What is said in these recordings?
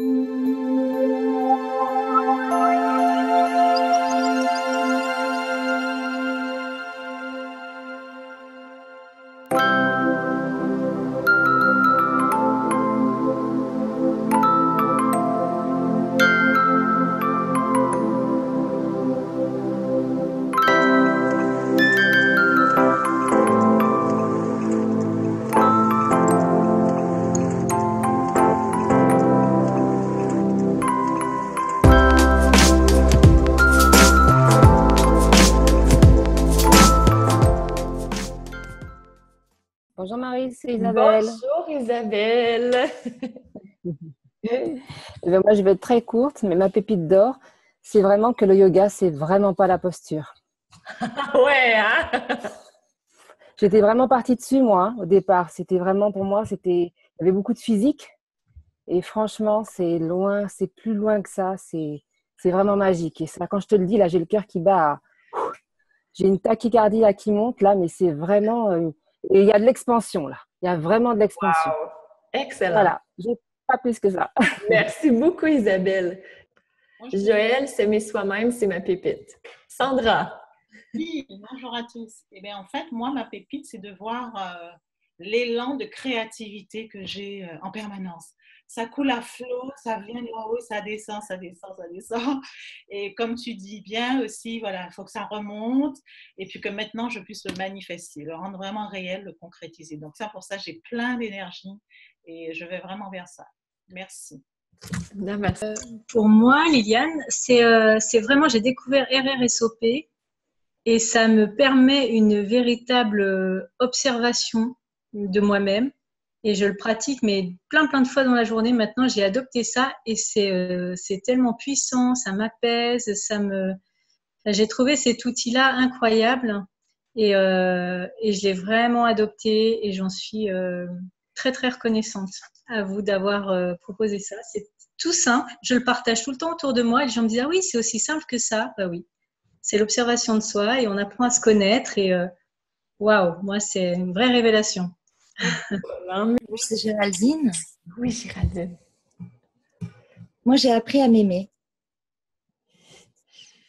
Bonjour Marie, c'est Isabelle. Bonjour Isabelle. Moi, je vais être très courte, mais ma pépite d'or, c'est vraiment que le yoga, c'est vraiment pas la posture. Ouais, hein? J'étais vraiment partie dessus, moi, au départ. C'était vraiment, pour moi, il y avait beaucoup de physique. Et franchement, c'est loin, c'est plus loin que ça. C'est vraiment magique. Et ça, quand je te le dis, là, j'ai le cœur qui bat. J'ai une tachycardie là qui monte, là, mais c'est vraiment. Et il y a de l'expansion, là. Il y a vraiment de l'expansion. Wow, excellent. Voilà, j'ai pas plus que ça. Merci beaucoup Isabelle. Moi, Joël, s'aimer soi-même, c'est ma pépite. Sandra. Oui, bonjour à tous. Eh bien, en fait, moi, ma pépite, c'est de voir l'élan de créativité que j'ai en permanence. Ça coule à flot, ça vient de là-haut, ça descend, ça descend, ça descend. Et comme tu dis bien aussi, voilà, il faut que ça remonte et puis que maintenant, je puisse le manifester, le rendre vraiment réel, le concrétiser. Donc ça, pour ça, j'ai plein d'énergie et je vais vraiment vers ça. Merci. Namaste. Pour moi, Liliane, c'est vraiment, j'ai découvert RRSOP et ça me permet une véritable observation de moi-même et je le pratique mais plein de fois dans la journée. Maintenant, j'ai adopté ça et c'est tellement puissant, ça m'apaise, j'ai trouvé cet outil-là incroyable et je l'ai vraiment adopté et j'en suis très reconnaissante à vous d'avoir proposé ça. C'est tout simple, je le partage tout le temps autour de moi et les gens me disent ah oui, c'est aussi simple que ça. Bah oui, c'est l'observation de soi et on apprend à se connaître et waouh, moi c'est une vraie révélation. C'est Géraldine. Oui, Géraldine. Moi, j'ai appris à m'aimer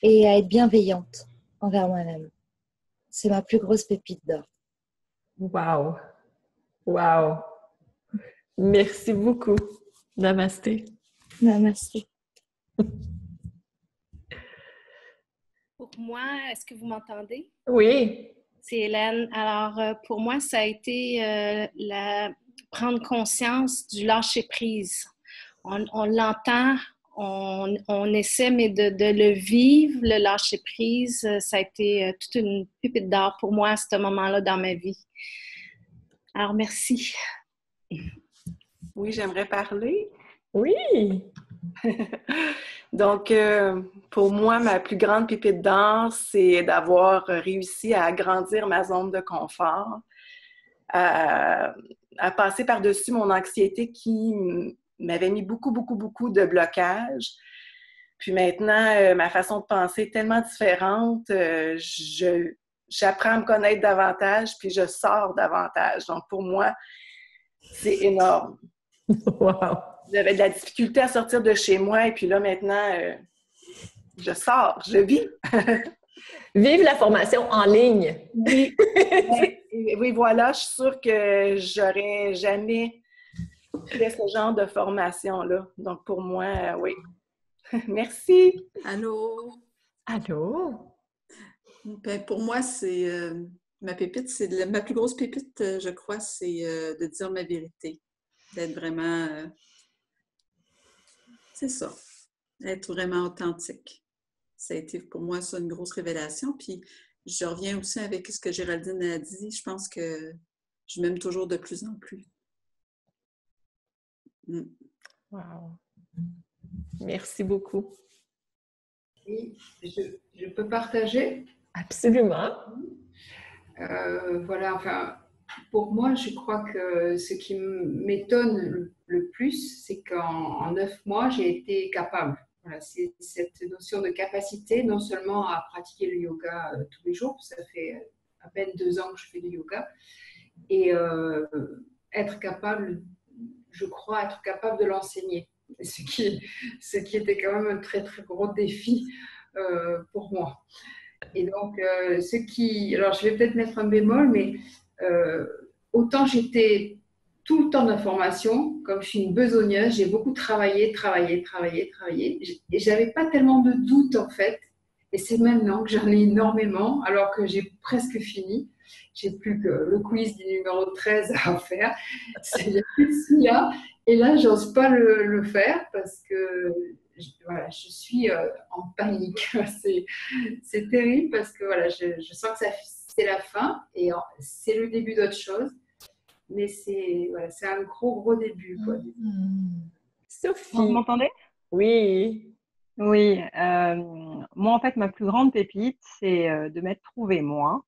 et à être bienveillante envers moi-même. C'est ma plus grosse pépite d'or. Wow. Wow. Merci beaucoup. Namasté. Namasté. Pour moi, est-ce que vous m'entendez? Oui. C'est Hélène. Alors, pour moi, ça a été prendre conscience du lâcher-prise. On l'entend, on essaie, mais de le vivre, le lâcher-prise, ça a été toute une pépite d'or pour moi à ce moment-là dans ma vie. Alors, merci. Oui, j'aimerais parler. Oui. Donc, pour moi, ma plus grande pépite d'or, c'est d'avoir réussi à agrandir ma zone de confort, à passer par-dessus mon anxiété qui m'avait mis beaucoup de blocages. Puis maintenant, ma façon de penser est tellement différente. J'apprends à me connaître davantage, puis je sors davantage. Donc, pour moi, c'est énorme. Wow. J'avais de la difficulté à sortir de chez moi et puis là, maintenant, je sors, je vis. Vive la formation en ligne. Oui, oui, voilà, je suis sûre que j'aurais jamais fait ce genre de formation-là. Donc, pour moi, oui. Merci. Allô? Allô? Ben, pour moi, c'est ma pépite, ma plus grosse pépite, je crois, c'est de dire ma vérité. D'être vraiment, c'est ça, être vraiment authentique. Ça a été pour moi ça une grosse révélation. Puis je reviens aussi avec ce que Géraldine a dit. Je pense que je m'aime toujours de plus en plus. Wow. Merci beaucoup. Oui, je peux partager? Absolument. Voilà, enfin, pour moi, je crois que ce qui m'étonne le plus, c'est qu'en 9 mois, j'ai été capable. Voilà, c'est cette notion de capacité, non seulement à pratiquer le yoga tous les jours, ça fait à peine 2 ans que je fais du yoga, et être capable, je crois, être capable de l'enseigner. ce qui était quand même un très, très gros défi pour moi. Et donc, alors je vais peut-être mettre un bémol, mais autant j'étais tout le temps dans la formation, comme je suis une besogneuse, j'ai beaucoup travaillé, et j'avais pas tellement de doutes en fait. Et c'est maintenant que j'en ai énormément, alors que j'ai presque fini. J'ai plus que le quiz du numéro 13 à faire. Il n'y a plus de SIA. Et là, j'ose pas le faire parce que voilà, je suis en panique. C'est terrible parce que voilà, je sens que c'est la fin et c'est le début d'autre chose. Mais c'est un gros début, quoi. Sophie. Vous m'entendez? Oui. Oui. Moi, en fait, ma plus grande pépite, c'est de m'être trouvée moi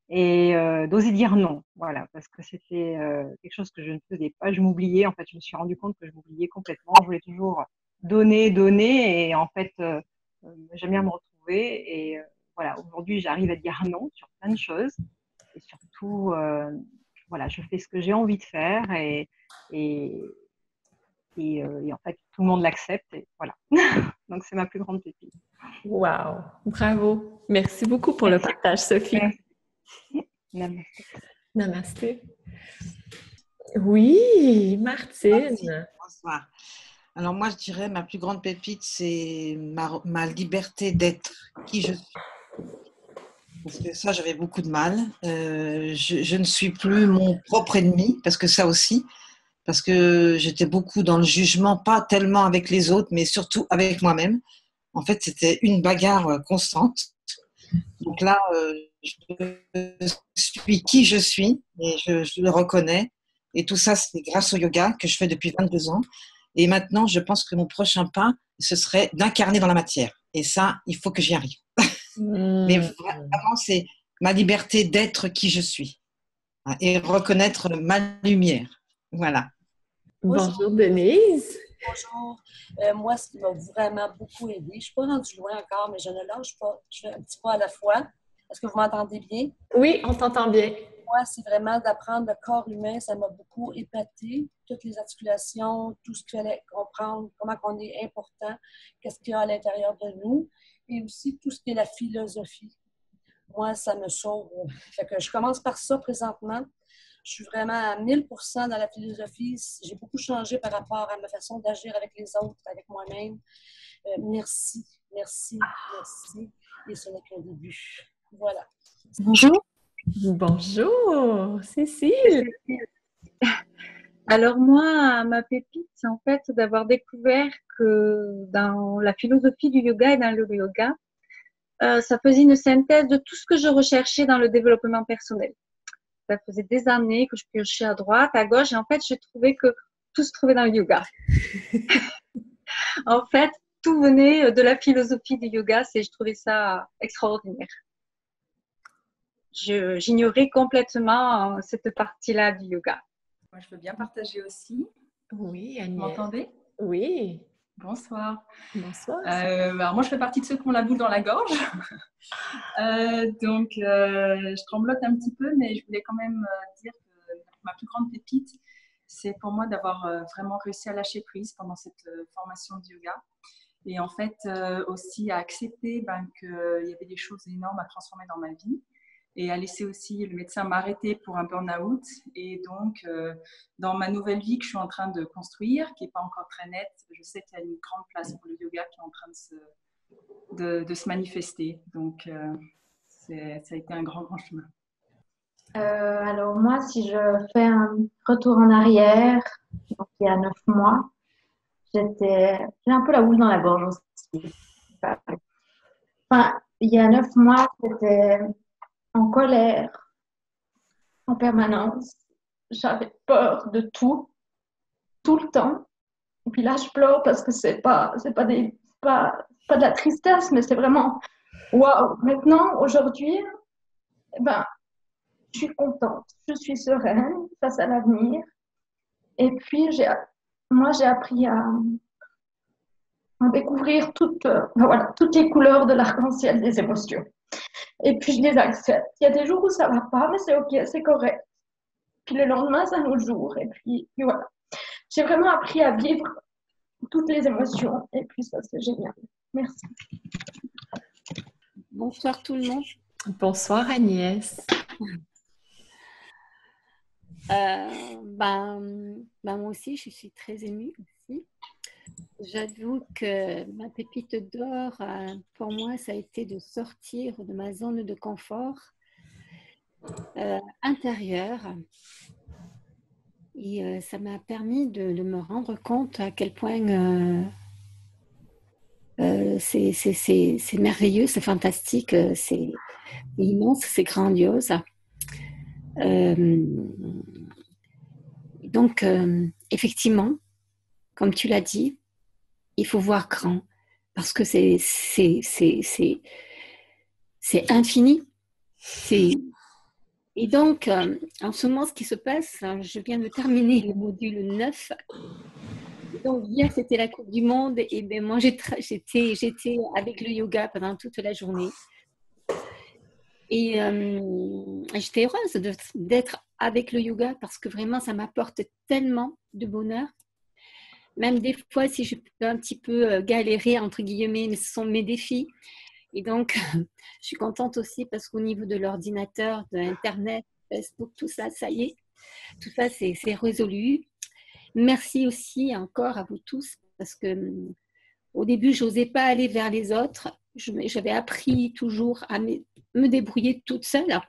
et d'oser dire non. Voilà, parce que c'était quelque chose que je ne faisais pas. Je m'oubliais. En fait, je me suis rendu compte que je m'oubliais complètement. Je voulais toujours donner, et en fait, j'aime bien me retrouver. Et voilà, aujourd'hui, j'arrive à dire non sur plein de choses, et surtout, voilà, je fais ce que j'ai envie de faire, et en fait, tout le monde l'accepte, et voilà. Donc, c'est ma plus grande pépite. Wow, bravo. Merci beaucoup pour le partage, Sophie. Namasté. Namasté. Oui, Martine. Bonsoir. Alors moi, je dirais ma plus grande pépite, c'est ma liberté d'être qui je suis. Parce que ça, j'avais beaucoup de mal. Je ne suis plus mon propre ennemi, parce que ça aussi, parce que j'étais beaucoup dans le jugement, pas tellement avec les autres, mais surtout avec moi-même. En fait, c'était une bagarre constante. Donc là, je suis qui je suis, et je le reconnais. Et tout ça, c'est grâce au yoga que je fais depuis 22 ans. Et maintenant, je pense que mon prochain pas, ce serait d'incarner dans la matière. Et ça, il faut que j'y arrive. Mais vraiment, c'est ma liberté d'être qui je suis et reconnaître ma lumière. Voilà. Bonjour Denise. Bonjour. Moi, ce qui m'a vraiment beaucoup aidé, je ne suis pas rendue loin encore, mais je ne lâche pas. Je fais un petit pas à la fois. Est-ce que vous m'entendez bien? Oui, on t'entend bien. Moi, c'est vraiment d'apprendre le corps humain. Ça m'a beaucoup épaté. Toutes les articulations, tout ce qu'il fallait comprendre, comment on est important, qu'est-ce qu'il y a à l'intérieur de nous, et aussi tout ce qui est la philosophie. Moi, ça me sauve. Fait que je commence par ça présentement. Je suis vraiment à 1000% dans la philosophie. J'ai beaucoup changé par rapport à ma façon d'agir avec les autres, avec moi-même. Merci. Et ce n'est qu'un début. Voilà. Bonjour. Bonjour, Cécile. Alors moi, ma pépite, c'est en fait d'avoir découvert que dans la philosophie du yoga et dans le yoga, ça faisait une synthèse de tout ce que je recherchais dans le développement personnel. Ça faisait des années que je piochais à droite, à gauche, et en fait, j'ai trouvé que tout se trouvait dans le yoga. En fait, tout venait de la philosophie du yoga, je trouvais ça extraordinaire. J'ignorais complètement cette partie-là du yoga. Moi, je veux bien partager aussi. Oui, Vous Agnès. m'entendez? Oui. Bonsoir. Bonsoir. Alors moi, je fais partie de ceux qui ont la boule dans la gorge. Donc, je tremblote un petit peu, mais je voulais quand même dire que ma plus grande pépite, c'est pour moi d'avoir vraiment réussi à lâcher prise pendant cette formation de yoga. Et en fait, aussi à accepter qu'il y avait des choses énormes à transformer dans ma vie. Et à laisser aussi le médecin m'arrêter pour un burn-out. Et donc, dans ma nouvelle vie que je suis en train de construire, qui n'est pas encore très nette, je sais qu'il y a une grande place pour le yoga qui est en train de se manifester. Donc, ça a été un grand chemin. Alors moi, si je fais un retour en arrière, donc il y a 9 mois, j'ai un peu la boule dans la gorge aussi. Enfin, il y a 9 mois, j'étais en colère en permanence. J'avais peur de tout le temps. Et puis là, je pleure parce que c'est pas de la tristesse, mais c'est vraiment waouh. Maintenant, aujourd'hui, je suis contente, je suis sereine face à l'avenir. Et puis, j'ai appris à découvrir toutes les couleurs de l'arc-en-ciel des émotions. Et puis, je les accepte. Il y a des jours où ça ne va pas, mais c'est OK, c'est correct. Puis le lendemain, c'est un autre jour. Et puis voilà. J'ai vraiment appris à vivre toutes les émotions. Et puis ça, c'est génial. Merci. Bonsoir tout le monde. Bonsoir Agnès. Moi aussi, je suis très émue aussi. J'avoue que ma pépite d'or, pour moi, ça a été de sortir de ma zone de confort intérieure. Et ça m'a permis de me rendre compte à quel point c'est merveilleux, c'est fantastique, c'est immense, c'est grandiose. Donc, effectivement, comme tu l'as dit, il faut voir grand parce que c'est infini. Et donc, en ce moment, ce qui se passe, je viens de terminer le module 9. Donc, hier, c'était la Coupe du Monde. Et bien, moi, j'étais avec le yoga pendant toute la journée. Et j'étais heureuse d'être avec le yoga parce que vraiment, ça m'apporte tellement de bonheur. Même des fois, si je peux un petit peu galérer, entre guillemets, mais ce sont mes défis. Et donc, je suis contente aussi parce qu'au niveau de l'ordinateur, de Internet, Facebook, tout ça, ça y est. Tout ça, c'est résolu. Merci aussi encore à vous tous parce que au début, je n'osais pas aller vers les autres. J'avais appris toujours à me débrouiller toute seule.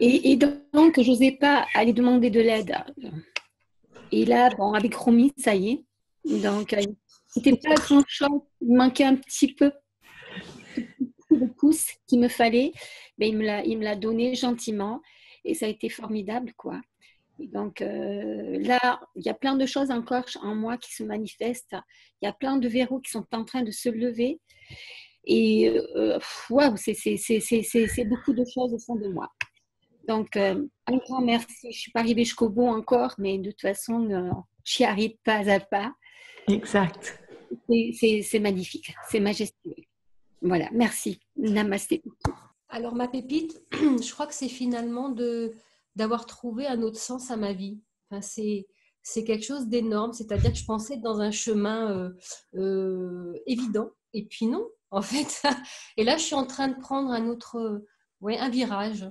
Et donc, je n'osais pas aller demander de l'aide. Et là, bon, avec Romy, ça y est. Donc, c'était pas grand-chose. Il manquait un petit peu le pouce qu'il me fallait. Mais il me l'a donné gentiment. Et ça a été formidable, quoi. Et donc, là, il y a plein de choses encore en moi qui se manifestent. Il y a plein de verrous qui sont en train de se lever. Et waouh, c'est beaucoup de choses au fond de moi. Donc, un grand merci. Je ne suis pas arrivée jusqu'au bout encore, mais de toute façon, j'y arrive pas à pas. Exact. C'est magnifique, c'est majestueux. Voilà, merci. Namasté. Alors, ma pépite, je crois que c'est finalement d'avoir trouvé un autre sens à ma vie. Enfin, c'est quelque chose d'énorme, c'est-à-dire que je pensais être dans un chemin évident, et puis non, en fait. Et là, je suis en train de prendre un virage.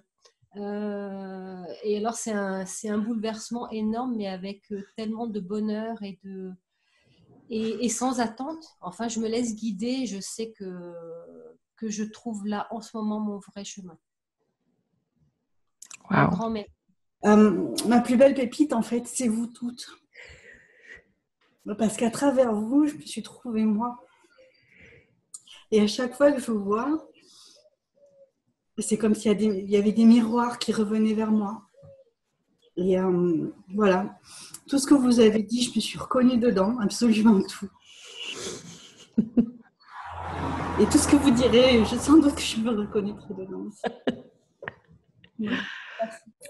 Et alors, c'est un bouleversement énorme, mais avec tellement de bonheur et sans attente. Enfin, je me laisse guider, je sais que je trouve là, en ce moment, mon vrai chemin. Un grand merci. Ma plus belle pépite, en fait, c'est vous toutes. Parce qu'à travers vous, je me suis trouvée moi. Et à chaque fois que je vous vois, c'est comme s'il y avait des miroirs qui revenaient vers moi. Et voilà, tout ce que vous avez dit, je me suis reconnue dedans, absolument tout. Et tout ce que vous direz, je sens que je me reconnaîtrai dedans aussi. Voilà.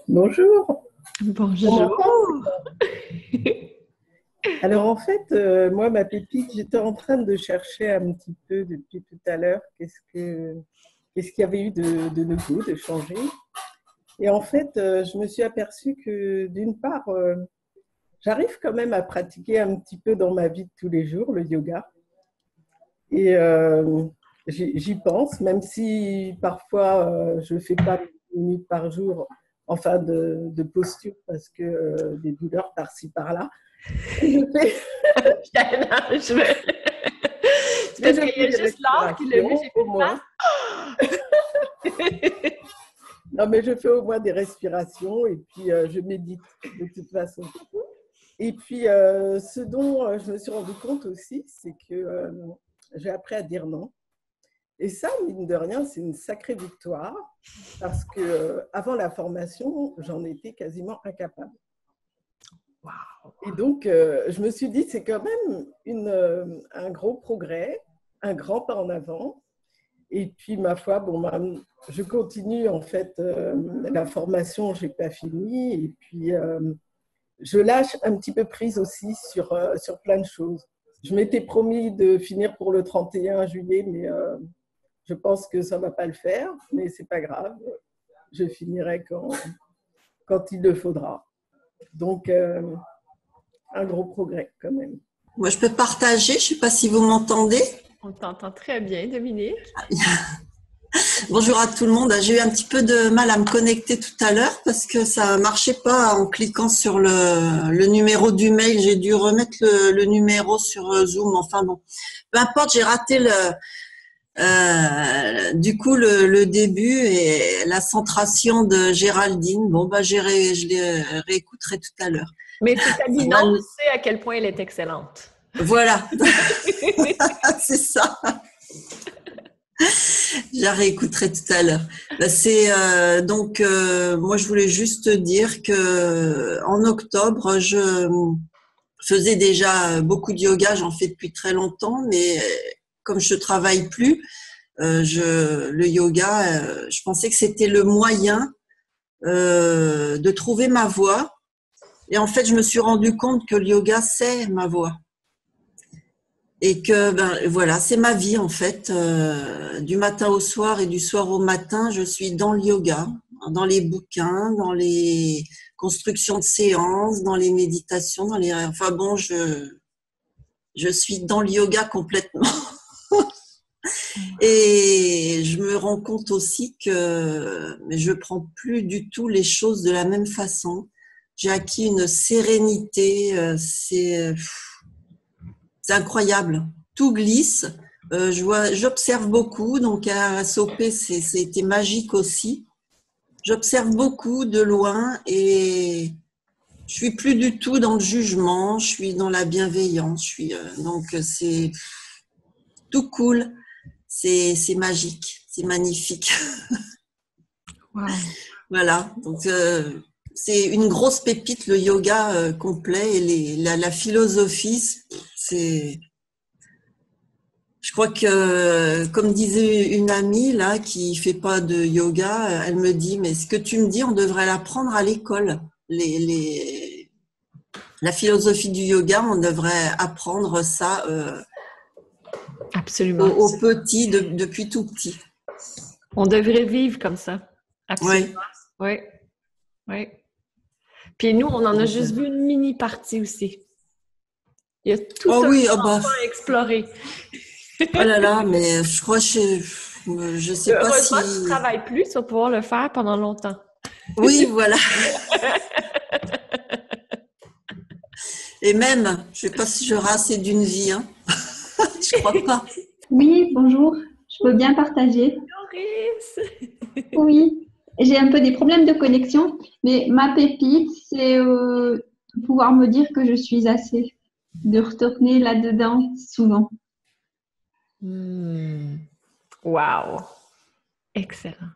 Bonjour. Bonjour. Alors en fait, moi, ma pépite, j'étais en train de chercher un petit peu depuis tout à l'heure qu'est-ce qu'il y avait eu de nouveau, de changé. Et en fait, je me suis aperçue que d'une part, j'arrive quand même à pratiquer un petit peu dans ma vie de tous les jours, le yoga. Et j'y pense, même si parfois je ne fais pas 10 minutes par jour, enfin de posture, parce que des douleurs par-ci, par-là. C'est parce qu'il y a juste l'art qui le met, au moins. Non, mais je fais au moins des respirations et puis je médite de toute façon. Et puis, ce dont je me suis rendu compte aussi, c'est que j'ai appris à dire non. Et ça, mine de rien, c'est une sacrée victoire parce qu'avant la formation, j'en étais quasiment incapable. Wow. Et donc, je me suis dit, c'est quand même un gros progrès, un grand pas en avant. Et puis, ma foi, bon, je continue en fait la formation, je n'ai pas fini. Et puis, je lâche un petit peu prise aussi sur plein de choses. Je m'étais promis de finir pour le 31 juillet, mais je pense que ça ne va pas le faire. Mais ce n'est pas grave, je finirai quand il le faudra. Donc, un gros progrès quand même. Moi, je peux partager, je ne sais pas si vous m'entendez. On t'entend très bien, Dominique. Bonjour à tout le monde. J'ai eu un petit peu de mal à me connecter tout à l'heure parce que ça ne marchait pas en cliquant sur le numéro du mail. J'ai dû remettre le numéro sur Zoom. Enfin bon, peu importe, j'ai raté du coup le début et la centration de Géraldine. Bon, bah, je les réécouterai tout à l'heure. Mais c'est Sabina, on sait à quel point elle est excellente. Voilà, c'est ça. Je la réécouterai tout à l'heure. Moi, je voulais juste dire que en octobre, je faisais déjà beaucoup de yoga. J'en fais depuis très longtemps, mais comme je travaille plus, le yoga, je pensais que c'était le moyen de trouver ma voie. Et en fait, je me suis rendu compte que le yoga, c'est ma voie. Et que, voilà, c'est ma vie, en fait. Du matin au soir et du soir au matin, je suis dans le yoga, dans les bouquins, dans les constructions de séances, dans les méditations, enfin bon, je suis dans le yoga complètement. Et je me rends compte aussi que je prends plus du tout les choses de la même façon. J'ai acquis une sérénité, c'est incroyable. Tout glisse. J'observe beaucoup, donc à SOP, c'était magique aussi. J'observe beaucoup de loin et je suis plus du tout dans le jugement, je suis dans la bienveillance. Donc c'est tout cool, c'est magique, c'est magnifique. Wow. Voilà, donc c'est une grosse pépite, le yoga complet et la philosophie, c'est... Je crois que, comme disait une amie là qui fait pas de yoga, elle me dit, mais ce que tu me dis, on devrait l'apprendre à l'école. La philosophie du yoga, on devrait apprendre ça absolument aux petits depuis tout petit. On devrait vivre comme ça. Absolument. Oui. Oui. Puis nous, on en a juste vu une mini partie aussi. Il y a tout à explorer. Oh là là, mais je crois que je sais pas si... Heureusement, tu ne travailles plus, tu vas pouvoir le faire pendant longtemps. Oui, voilà. Et même, je ne sais pas si j'aurai assez d'une vie. Hein. Je crois pas. Oui, bonjour. Je peux bien partager. Doris. Oui, j'ai un peu des problèmes de connexion, mais ma pépite, c'est pouvoir me dire que je suis assez, de retourner là-dedans souvent. Wow! Excellent.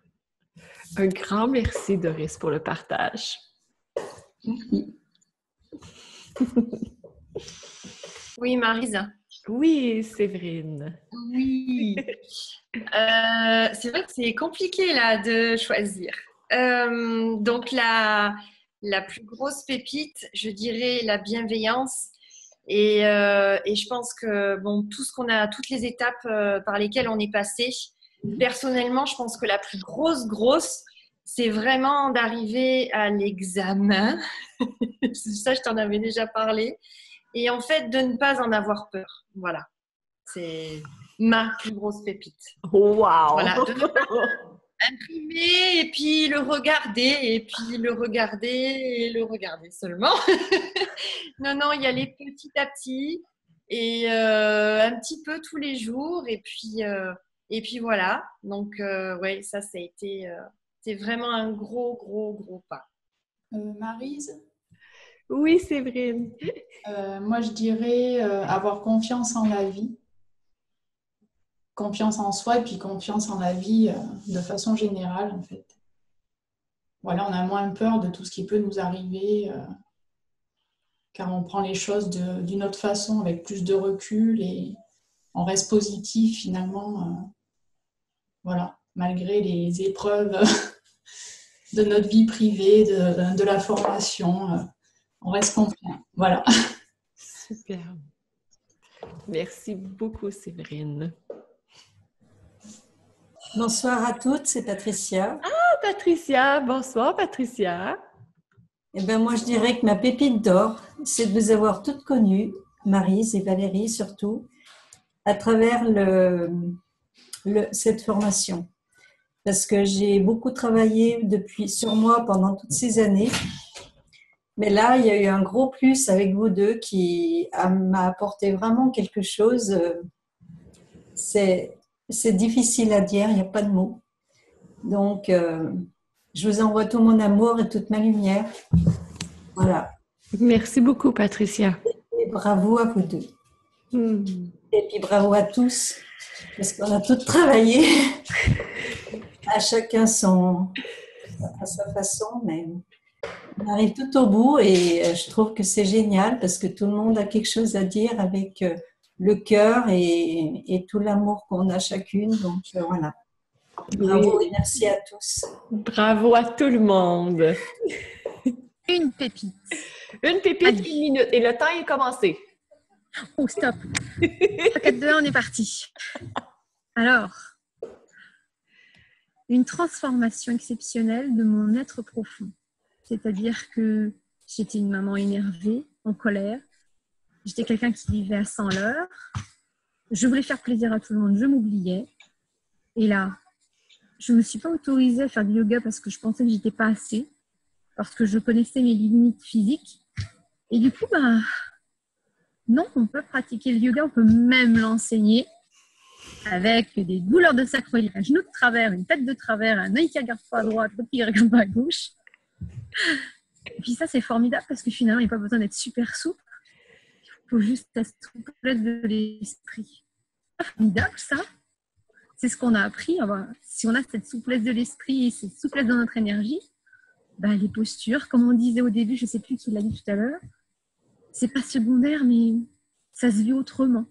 Un grand merci, Doris, pour le partage. Merci. Oui, Marisa. Oui, Séverine. Oui. C'est vrai que c'est compliqué là de choisir. Donc la plus grosse pépite, je dirais la bienveillance. Et je pense que bon, toutes les étapes par lesquelles on est passé, personnellement, je pense que la plus grosse, c'est vraiment d'arriver à l'examen. Ça, je t'en avais déjà parlé. Et en fait, de ne pas en avoir peur. Voilà. C'est ma plus grosse pépite. Wow! Voilà. De ne pas imprimer et puis le regarder et puis le regarder et le regarder seulement. Non, y aller petit à petit et un petit peu tous les jours et puis voilà. Donc ouais, ça a été c'est vraiment un gros pas. Maryse? Oui, Séverine. Moi, je dirais avoir confiance en la vie, confiance en soi et puis confiance en la vie de façon générale, en fait. Voilà, on a moins peur de tout ce qui peut nous arriver car on prend les choses d'une autre façon, avec plus de recul et on reste positif finalement, voilà, malgré les épreuves de notre vie privée, de la formation. On reste confiant. Voilà. Super. Merci beaucoup, Séverine. Bonsoir à toutes, c'est Patricia. Ah, Patricia. Bonsoir, Patricia. Eh ben moi, je dirais que ma pépite d'or, c'est de vous avoir toutes connues, Maryse et Valérie surtout, à travers cette formation. Parce que j'ai beaucoup travaillé sur moi pendant toutes ces années. Mais là, il y a eu un gros plus avec vous deux qui m'a apporté vraiment quelque chose. C'est difficile à dire, il n'y a pas de mots. Donc, je vous envoie tout mon amour et toute ma lumière. Voilà. Merci beaucoup, Patricia. Et bravo à vous deux. Et puis bravo à tous, parce qu'on a tous travaillé, à chacun à sa façon, mais on arrive tout au bout et je trouve que c'est génial parce que tout le monde a quelque chose à dire avec le cœur et tout l'amour qu'on a chacune. Donc voilà. Bravo et merci à tous. Bravo à tout le monde. Une pépite. Une pépite, 1 minute. Et le temps est commencé. Oh, stop. 3, 4, 2, 1, on est parti. Alors, une transformation exceptionnelle de mon être profond. C'est-à-dire que j'étais une maman énervée, en colère. J'étais quelqu'un qui vivait à 100 l'heure. Je voulais faire plaisir à tout le monde. Je m'oubliais. Et là, je ne me suis pas autorisée à faire du yoga parce que je pensais que j'étais pas assez. Parce que je connaissais mes limites physiques. Et du coup, non, on peut pratiquer le yoga, on peut même l'enseigner avec des douleurs de sacroiliac, un genou de travers, une tête de travers, un œil qui ne regarde pas à droite, l'autre qui ne regarde pas à gauche. Et puis ça, c'est formidable parce que finalement, il n'y a pas besoin d'être super souple. Il faut juste la souplesse de l'esprit. C'est formidable, ça. C'est ce qu'on a appris. Si on a cette souplesse de l'esprit et cette souplesse dans notre énergie, les postures, comme on disait au début, je ne sais plus qui l'a dit tout à l'heure, c'est pas secondaire, mais ça se vit autrement.